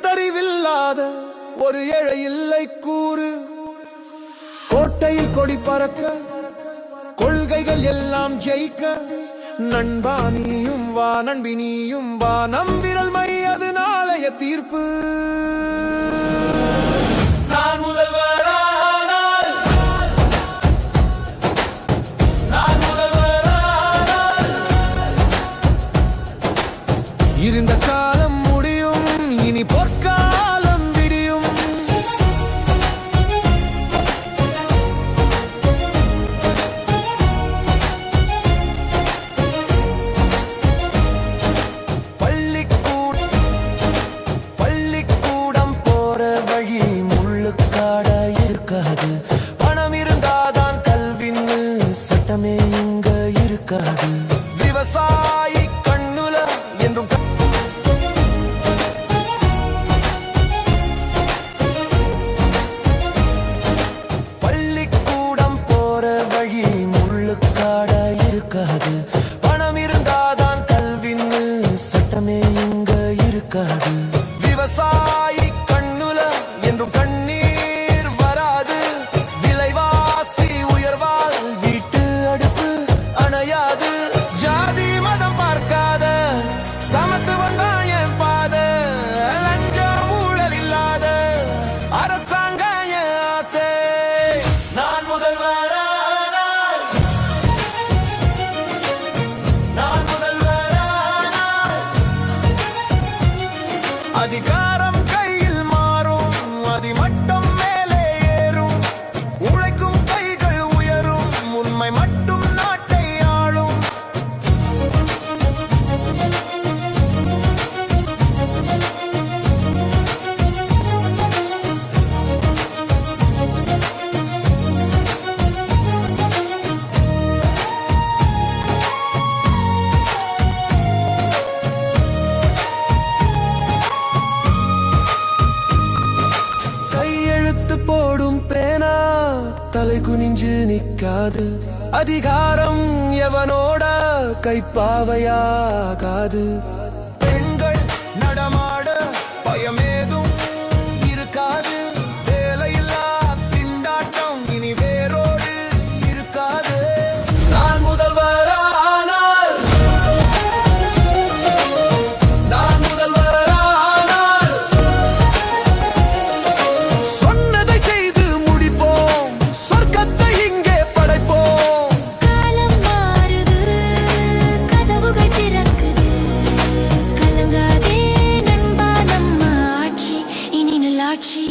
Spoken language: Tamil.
பகுத்தறிவில்லாத ஒரு ஏழை இல்லை கூறு. கோட்டையில் கொடி பறக்க, கொள்கைகள் எல்லாம் ஜெயிக்க, நண்பா நீயும் வா, நண்பி நீயும் வா, நம் விரல் மை அது நாளைய தீர்ப்பு. நான் முதல்வரானால், நான் முதல்வரானால், இருண்ட காலம் முடியும், இனி பொற்காலம் விடியும். பள்ளிக்கூடம் போற வழி முள்ளுக்காடா இருக்காது. பணம் இருந்தாதான் கல்வின்னு சட்டமே இங்க இருக்காது. விவசாயி கண்ணுல என்றும் பள்ளிக்கூடம் போற வழி முள்ளுக்காடா இருக்காது. பணம் இருந்தாதான் கல்வின்னு சட்டமே இங்க இருக்காது. விவசாயி கண்ணுல என்றும் கண்ணீர் வராது. விலைவாசி உயர்வால் வீட்டு அடுப்பு அணையாது. ஜாதி மதம் பார்க்காத சமத்துவம் தான் என் பாத. லஞ்ச ஊழல் இல்லாத அரசாங்கம் என் ஆசை. நான் முதல்வரானால், நான் முதல்வரானால், அதிகாரம் கையில் மாறும், அதிமட்டம் மேலே ஏறும். உழைக்கும் கைகள் உயரும், உண்மை மட்டும் நாட்டை ஆளும். கையெழுத்து போடும் பேனா தலை குனிஞ்சு நிக்காது. அதிகாரம் எவனோட கைப்பாவையாகாது. பெண்கள் நடமாட பயமேதும் இருக்காது. வேலையில்லா திண்டாட்டம் இனி வேரோடு இருக்காது. நான் முதல்வரானால், நான் முதல்வரானால், சொன்னதை செய்து முடிப்போம், சொர்க்கத்தை இங்கே படைப்போம். காலம் மாறுது, கதவுகள் திறக்குது. கலங்காதே நண்பா, நம்ம ஆட்சி இனி நல்லாட்சி.